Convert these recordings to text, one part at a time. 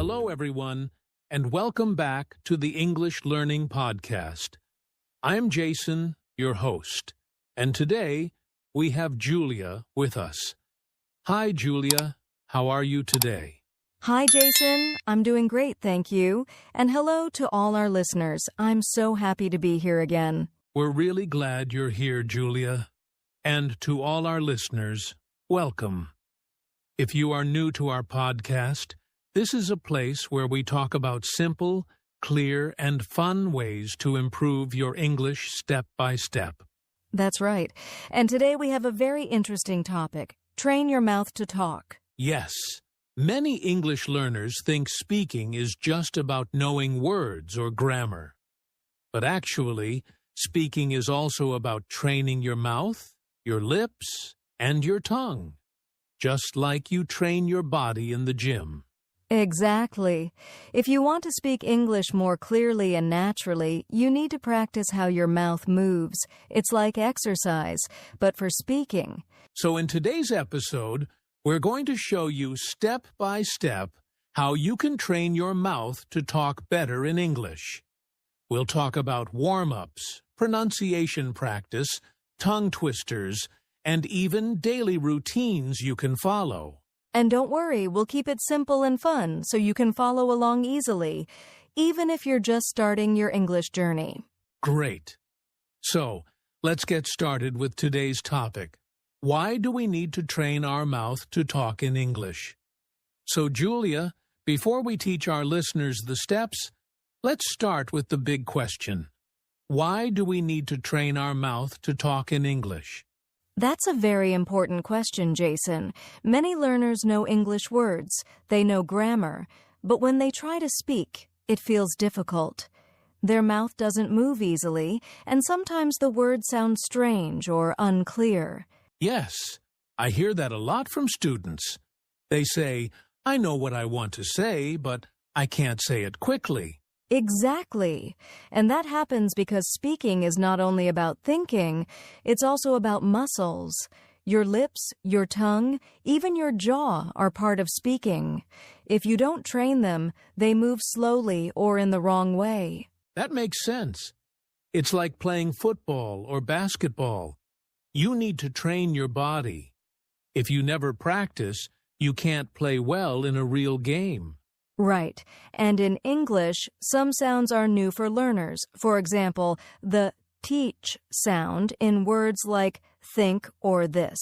Hello, everyone, and welcome back to the English Learning Podcast. I'm Jason, your host, and today we have Julia with us. Hi, Julia. How are you today? Hi, Jason. I'm doing great, thank you. And hello to all our listeners. I'm so happy to be here again. We're really glad you're here, Julia. And to all our listeners, welcome. If you are new to our podcast, this is a place where we talk about simple, clear, and fun ways to improve your English step by step. That's right. And today we have a very interesting topic. Train your mouth to talk. Yes, many English learners think speaking is just about knowing words or grammar. But actually, speaking is also about training your mouth, your lips, and your tongue, just like you train your body in the gym. Exactly. If you want to speak English more clearly and naturally, you need to practice how your mouth moves. It's like exercise, but for speaking. So in today's episode, we're going to show you step by step how you can train your mouth to talk better in English. We'll talk about warm-ups, pronunciation practice, tongue twisters, and even daily routines you can follow. And don't worry, we'll keep it simple and fun so you can follow along easily, even if you're just starting your English journey. Great. So, let's get started with today's topic. Why do we need to train our mouth to talk in English? So, Julia, before we teach our listeners the steps, let's start with the big question. Why do we need to train our mouth to talk in English? That's a very important question, Jason. Many learners know English words, they know grammar, but when they try to speak, it feels difficult. Their mouth doesn't move easily, and sometimes the words sound strange or unclear. Yes, I hear that a lot from students. They say, I know what I want to say, but I can't say it quickly. Exactly. And that happens because speaking is not only about thinking, it's also about muscles. Your lips, your tongue, even your jaw are part of speaking. If you don't train them, they move slowly or in the wrong way. That makes sense. It's like playing football or basketball. You need to train your body. If you never practice, you can't play well in a real game. Right. And in English, some sounds are new for learners. For example, the teach sound in words like think or this.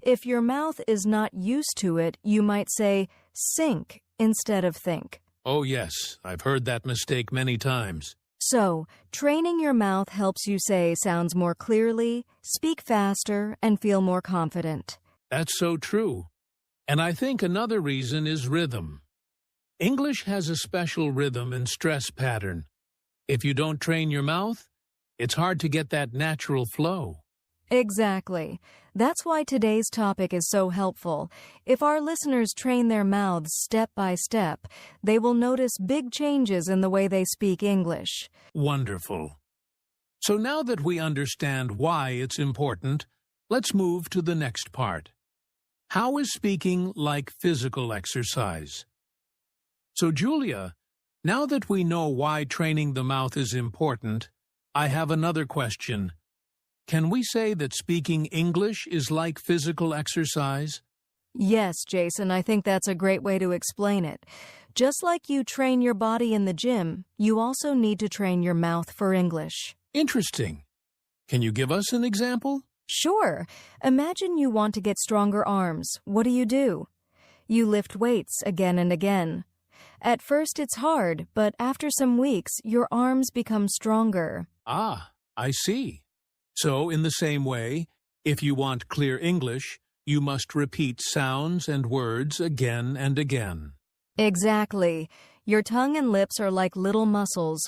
If your mouth is not used to it, you might say sink instead of think. Oh, yes. I've heard that mistake many times. So, training your mouth helps you say sounds more clearly, speak faster, and feel more confident. That's so true. And I think another reason is rhythm. English has a special rhythm and stress pattern. If you don't train your mouth, it's hard to get that natural flow. Exactly. That's why today's topic is so helpful. If our listeners train their mouths step by step, they will notice big changes in the way they speak English. Wonderful. So now that we understand why it's important, let's move to the next part. How is speaking like physical exercise? So, Julia, now that we know why training the mouth is important, I have another question. Can we say that speaking English is like physical exercise? Yes, Jason, I think that's a great way to explain it. Just like you train your body in the gym, you also need to train your mouth for English. Interesting. Can you give us an example? Sure. Imagine you want to get stronger arms. What do? You lift weights again and again. At first it's hard, but after some weeks, your arms become stronger. Ah, I see. So, in the same way, if you want clear English, you must repeat sounds and words again and again. Exactly. Your tongue and lips are like little muscles.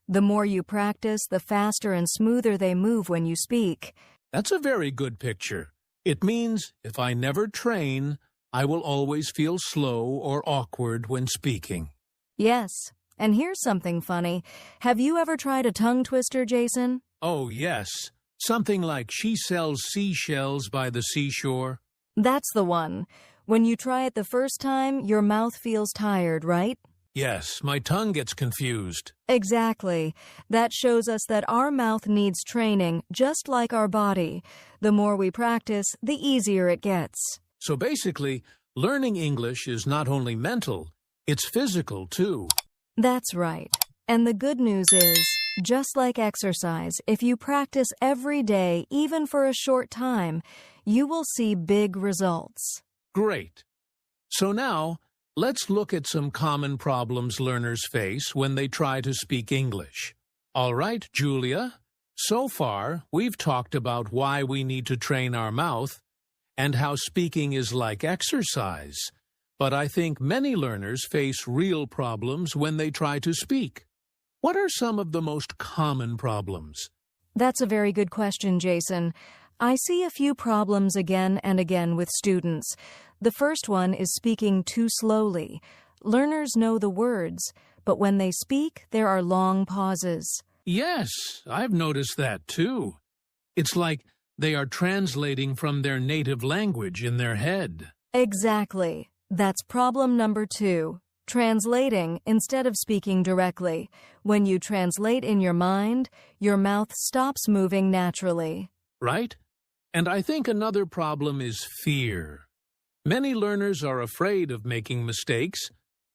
The more you practice, the faster and smoother they move when you speak. That's a very good picture. It means if I never train, I will always feel slow or awkward when speaking. Yes. And here's something funny. Have you ever tried a tongue twister, Jason? Oh, yes. Something like she sells seashells by the seashore. That's the one. When you try it the first time, your mouth feels tired, right? Yes, my tongue gets confused. Exactly. That shows us that our mouth needs training, just like our body. The more we practice, the easier it gets. So basically, learning English is not only mental, it's physical too. That's right. And the good news is, just like exercise, if you practice every day, even for a short time, you will see big results. Great. So now, let's look at some common problems learners face when they try to speak English. All right, Julia. So far, we've talked about why we need to train our mouth and how speaking is like exercise. But I think many learners face real problems when they try to speak. What are some of the most common problems? That's a very good question, Jason. I see a few problems again and again with students. The first one is speaking too slowly. Learners know the words, but when they speak, there are long pauses. Yes, I've noticed that too. It's like they are translating from their native language in their head. Exactly. That's problem number 2. Translating instead of speaking directly. When you translate in your mind, your mouth stops moving naturally. Right? And I think another problem is fear. Many learners are afraid of making mistakes,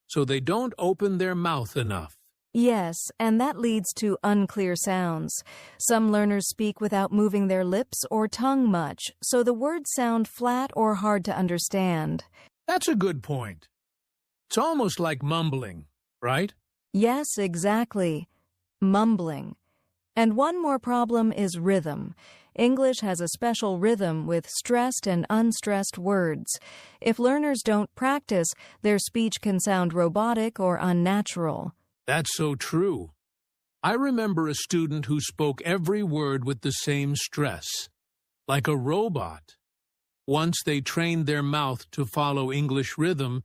so they don't open their mouth enough. Yes, and that leads to unclear sounds. Some learners speak without moving their lips or tongue much, so the words sound flat or hard to understand. That's a good point. It's almost like mumbling, right? Yes, exactly. Mumbling. And one more problem is rhythm. English has a special rhythm with stressed and unstressed words. If learners don't practice, their speech can sound robotic or unnatural. That's so true. I remember a student who spoke every word with the same stress, like a robot. Once they trained their mouth to follow English rhythm,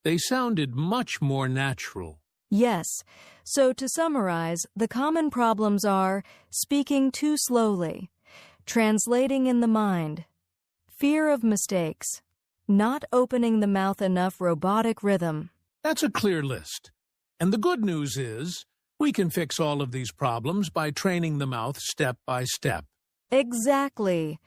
they sounded much more natural. Yes. So to summarize, the common problems are speaking too slowly, translating in the mind, fear of mistakes, not opening the mouth enough robotic rhythm. That's a clear list. And the good news is, we can fix all of these problems by training the mouth step by step. Exactly.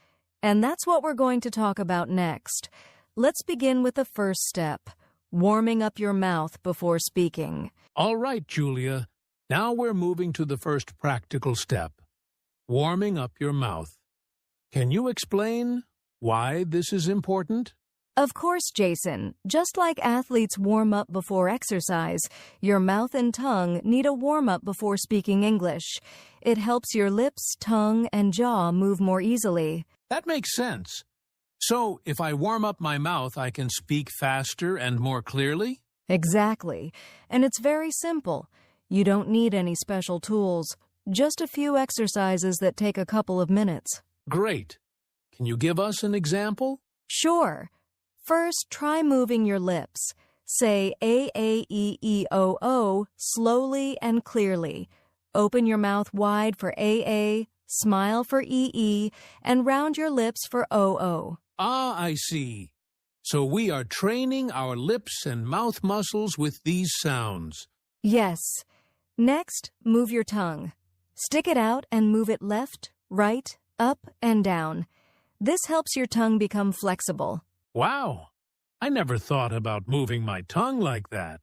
And that's what we're going to talk about next. Let's begin with the first step, warming up your mouth before speaking. All right, Julia. Now we're moving to the first practical step, warming up your mouth. Can you explain why this is important? Of course, Jason. Just like athletes warm up before exercise, your mouth and tongue need a warm-up before speaking English. It helps your lips, tongue, and jaw move more easily. That makes sense. So, if I warm up my mouth, I can speak faster and more clearly? Exactly. And it's very simple. You don't need any special tools, just a few exercises that take a couple of minutes. Great. Can you give us an example? Sure. First, try moving your lips. Say A-A-E-E-O-O slowly and clearly. Open your mouth wide for A-A, smile for E-E, and round your lips for O-O. Ah, I see. So we are training our lips and mouth muscles with these sounds. Yes. Next, move your tongue. Stick it out and move it left, right, up, and down. This helps your tongue become flexible. Wow, I never thought about moving my tongue like that.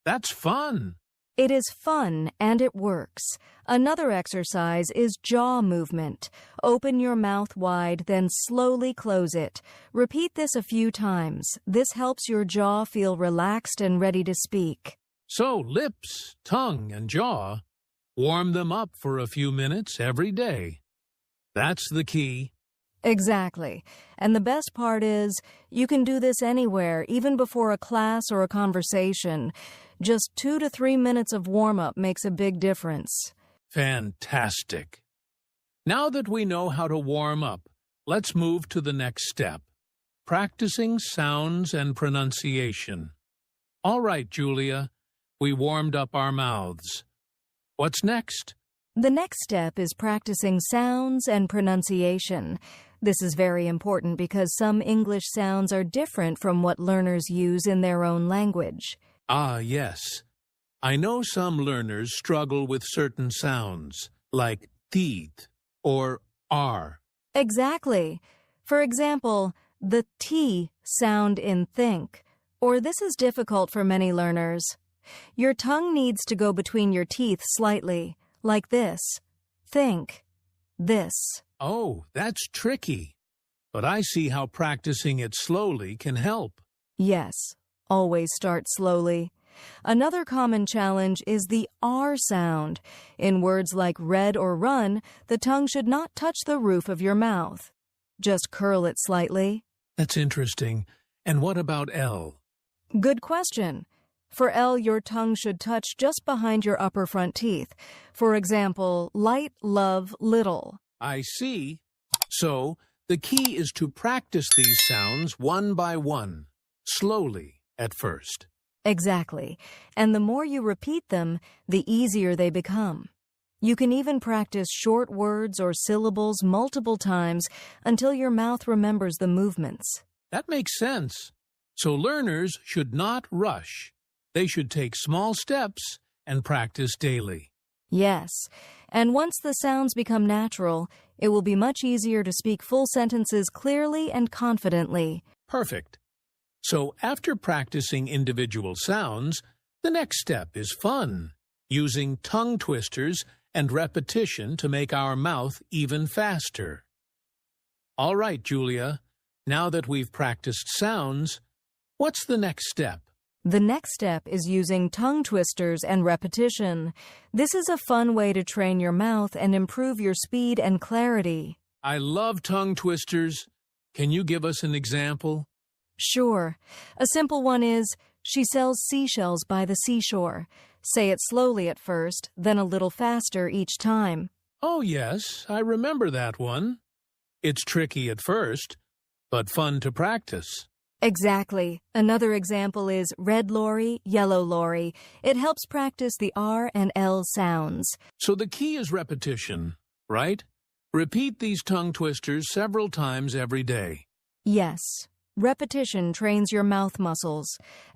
That's fun. It is fun and it works. Another exercise is jaw movement. Open your mouth wide, then slowly close it. Repeat this a few times. This helps your jaw feel relaxed and ready to speak. So lips, tongue, and jaw, warm them up for a few minutes every day. That's the key. Exactly. And the best part is, you can do this anywhere, even before a class or a conversation. Just 2 to 3 minutes of warm-up makes a big difference. Fantastic. Now that we know how to warm up, let's move to the next step, practicing sounds and pronunciation. All right, Julia, we warmed up our mouths. What's next? The next step is practicing sounds and pronunciation. This is very important because some English sounds are different from what learners use in their own language. Ah, yes. I know some learners struggle with certain sounds, like teeth or R. Exactly. For example, the T sound in think, or this is difficult for many learners. Your tongue needs to go between your teeth slightly, like this. Think. This. Oh, that's tricky. But I see how practicing it slowly can help. Yes, always start slowly. Another common challenge is the R sound. In words like read or run, the tongue should not touch the roof of your mouth. Just curl it slightly. That's interesting. And what about L? Good question. For L, your tongue should touch just behind your upper front teeth. For example, light, love, little. I see. So, the key is to practice these sounds one by one, slowly at first. Exactly. And the more you repeat them, the easier they become. You can even practice short words or syllables multiple times until your mouth remembers the movements. That makes sense. So learners should not rush. They should take small steps and practice daily. Yes, and once the sounds become natural, it will be much easier to speak full sentences clearly and confidently. Perfect. So after practicing individual sounds, the next step is fun, using tongue twisters and repetition to make our mouth even faster. All right, Julia, now that we've practiced sounds, what's the next step? The next step is using tongue twisters and repetition. This is a fun way to train your mouth and improve your speed and clarity. I love tongue twisters. Can you give us an example? Sure. A simple one is, she sells seashells by the seashore. Say it slowly at first, then a little faster each time. Oh, yes, I remember that one. It's tricky at first, but fun to practice. Exactly. Another example is red lorry, yellow lorry. It helps practice the R and L sounds. So the key is repetition, right? Repeat these tongue twisters several times every day. Yes. Repetition trains your mouth muscles.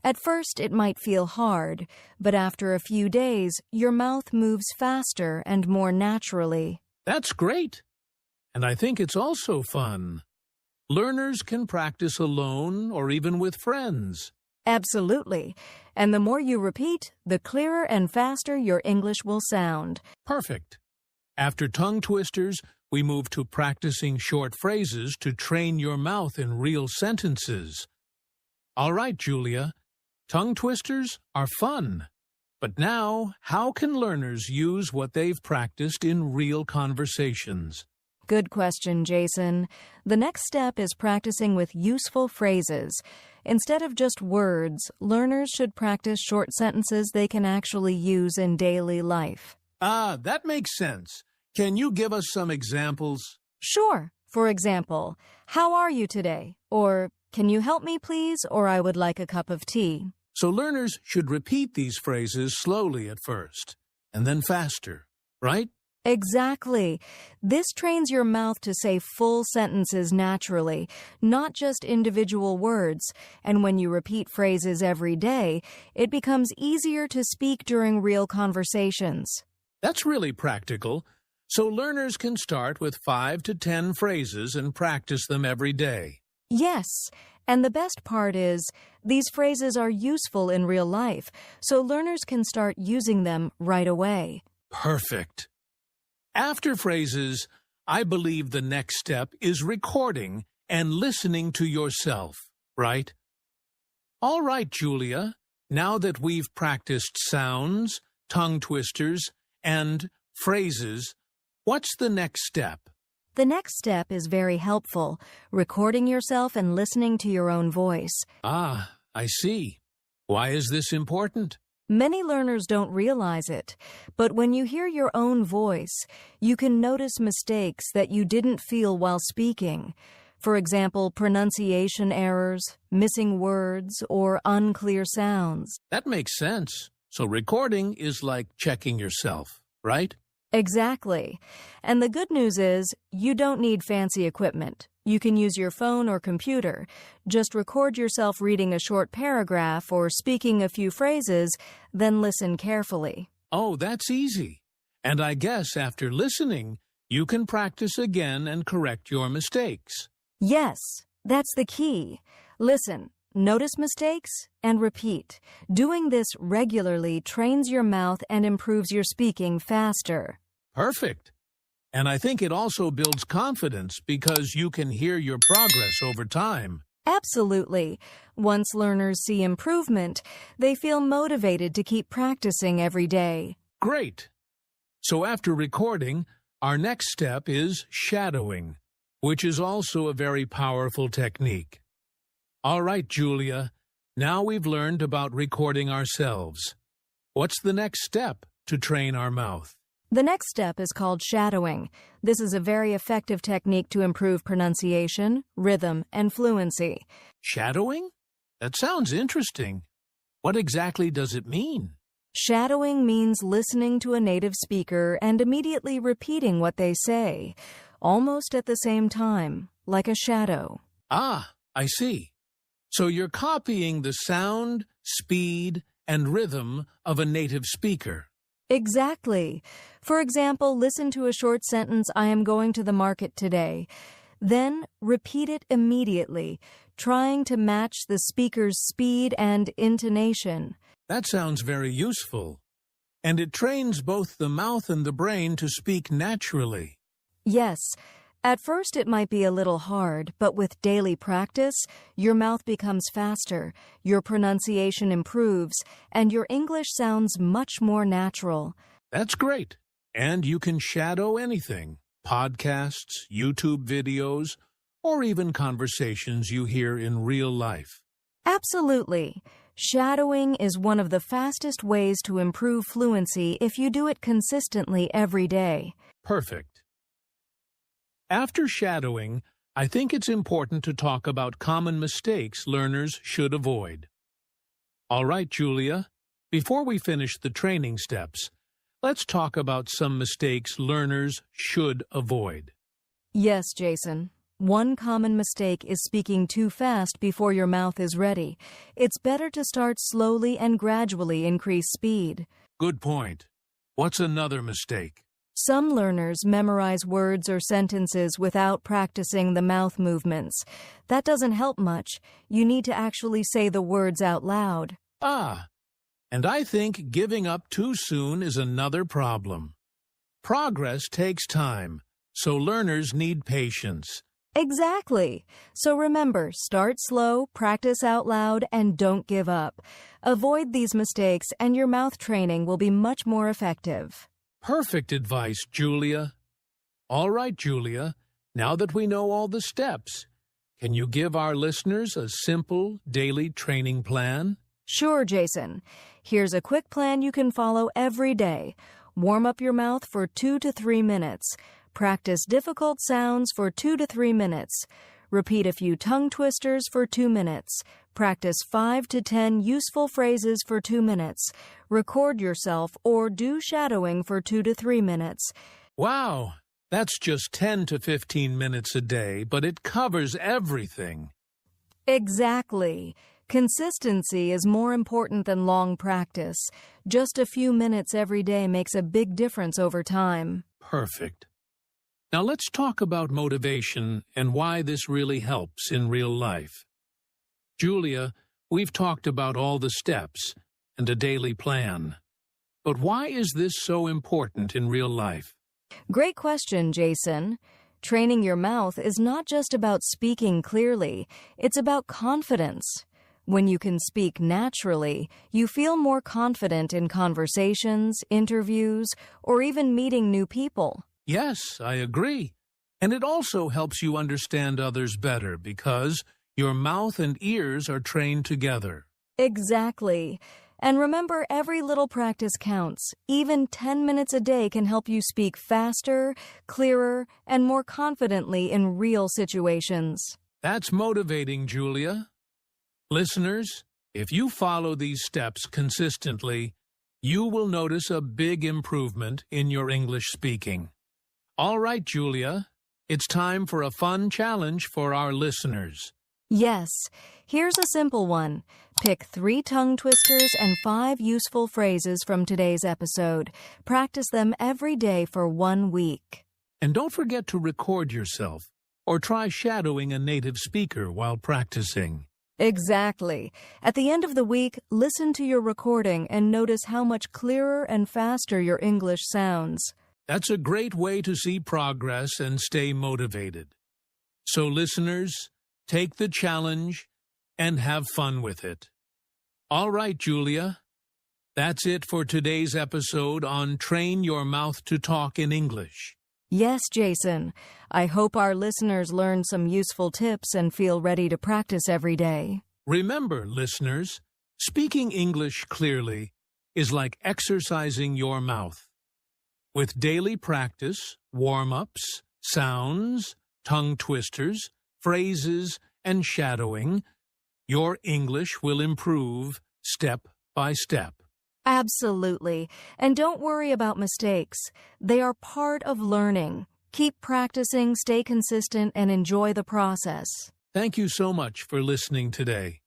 At first, it might feel hard, but after a few days, your mouth moves faster and more naturally. That's great. And I think it's also fun. Learners can practice alone or even with friends. Absolutely. And the more you repeat, the clearer and faster your English will sound. Perfect. After tongue twisters, we move to practicing short phrases to train your mouth in real sentences. All right, Julia, tongue twisters are fun. But now, how can learners use what they've practiced in real conversations? Good question, Jason. The next step is practicing with useful phrases. Instead of just words, learners should practice short sentences they can actually use in daily life. Ah, that makes sense. Can you give us some examples? Sure. For example, how are you today? Or, can you help me please? Or I would like a cup of tea. So learners should repeat these phrases slowly at first, and then faster, right? Exactly. This trains your mouth to say full sentences naturally, not just individual words. And when you repeat phrases every day, it becomes easier to speak during real conversations. That's really practical. So learners can start with 5 to 10 phrases and practice them every day. Yes, and the best part is, these phrases are useful in real life, so learners can start using them right away. Perfect. After phrases, I believe the next step is recording and listening to yourself, right? All right, Julia, now that we've practiced sounds, tongue twisters, and phrases, what's the next step? The next step is very helpful, recording yourself and listening to your own voice. Ah, I see. Why is this important? Many learners don't realize it, but when you hear your own voice, you can notice mistakes that you didn't feel while speaking. For example, pronunciation errors, missing words, or unclear sounds. That makes sense. So recording is like checking yourself, right? Exactly. And the good news is, you don't need fancy equipment. You can use your phone or computer. Just record yourself reading a short paragraph or speaking a few phrases, then listen carefully. Oh, that's easy. And I guess after listening, you can practice again and correct your mistakes. Yes, that's the key. Listen, notice mistakes, and repeat. Doing this regularly trains your mouth and improves your speaking faster. Perfect. And I think it also builds confidence because you can hear your progress over time. Absolutely. Once learners see improvement, they feel motivated to keep practicing every day. Great. So after recording, our next step is shadowing, which is also a very powerful technique. All right, Julia, now we've learned about recording ourselves. What's the next step to train our mouth? The next step is called shadowing. This is a very effective technique to improve pronunciation, rhythm, and fluency. Shadowing? That sounds interesting. What exactly does it mean? Shadowing means listening to a native speaker and immediately repeating what they say, almost at the same time, like a shadow. Ah, I see. So you're copying the sound, speed, and rhythm of a native speaker. Exactly. For example, listen to a short sentence, "I am going to the market today." Then repeat it immediately, trying to match the speaker's speed and intonation. That sounds very useful. And it trains both the mouth and the brain to speak naturally. Yes, at first it might be a little hard, but with daily practice, your mouth becomes faster, your pronunciation improves, and your English sounds much more natural. That's great. And you can shadow anything: podcasts, YouTube videos, or even conversations you hear in real life. Absolutely. Shadowing is one of the fastest ways to improve fluency if you do it consistently every day. Perfect. After shadowing, I think it's important to talk about common mistakes learners should avoid. All right, Julia, before we finish the training steps, let's talk about some mistakes learners should avoid. Yes, Jason. One common mistake is speaking too fast before your mouth is ready. It's better to start slowly and gradually increase speed. Good point. What's another mistake? Some learners memorize words or sentences without practicing the mouth movements. That doesn't help much. You need to actually say the words out loud. Ah, and I think giving up too soon is another problem. Progress takes time, so learners need patience. Exactly. So remember, start slow, practice out loud, and don't give up. Avoid these mistakes, and your mouth training will be much more effective. Perfect advice, Julia. All right, Julia, now that we know all the steps, can you give our listeners a simple daily training plan? Sure, Jason. Here's a quick plan you can follow every day. Warm up your mouth for 2 to 3 minutes. Practice difficult sounds for 2 to 3 minutes. Repeat a few tongue twisters for 2 minutes. Practice 5 to 10 useful phrases for 2 minutes. Record yourself or do shadowing for 2 to 3 minutes. Wow, that's just 10 to 15 minutes a day, but it covers everything. Exactly. Consistency is more important than long practice. Just a few minutes every day makes a big difference over time. Perfect. Now let's talk about motivation and why this really helps in real life. Julia, we've talked about all the steps and a daily plan. But why is this so important in real life? Great question, Jason. Training your mouth is not just about speaking clearly, it's about confidence. When you can speak naturally, you feel more confident in conversations, interviews, or even meeting new people. Yes, I agree. And it also helps you understand others better because your mouth and ears are trained together. Exactly. And remember, every little practice counts. Even 10 minutes a day can help you speak faster, clearer, and more confidently in real situations. That's motivating, Julia. Listeners, if you follow these steps consistently, You will notice a big improvement in your English speaking. All right, Julia, it's time for a fun challenge for our listeners. Yes, here's a simple one. Pick 3 tongue twisters and 5 useful phrases from today's episode. Practice them every day for 1 week. And don't forget to record yourself or try shadowing a native speaker while practicing. Exactly. At the end of the week, listen to your recording and notice how much clearer and faster your English sounds. That's a great way to see progress and stay motivated. So, listeners, take the challenge and have fun with it. All right, Julia. That's it for today's episode on Train Your Mouth to Talk in English. Yes, Jason. I hope our listeners learned some useful tips and feel ready to practice every day. Remember, listeners, speaking English clearly is like exercising your mouth. With daily practice, warm-ups, sounds, tongue twisters, phrases, and shadowing, your English will improve step by step. Absolutely. And don't worry about mistakes. They are part of learning. Keep practicing, stay consistent, and enjoy the process. Thank you so much for listening today.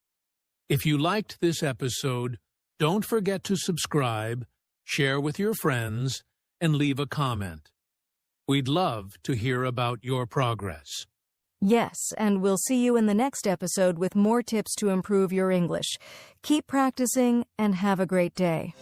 If you liked this episode, don't forget to subscribe, share with your friends, and leave a comment. We'd love to hear about your progress. Yes, and we'll see you in the next episode with more tips to improve your English. Keep practicing and have a great day.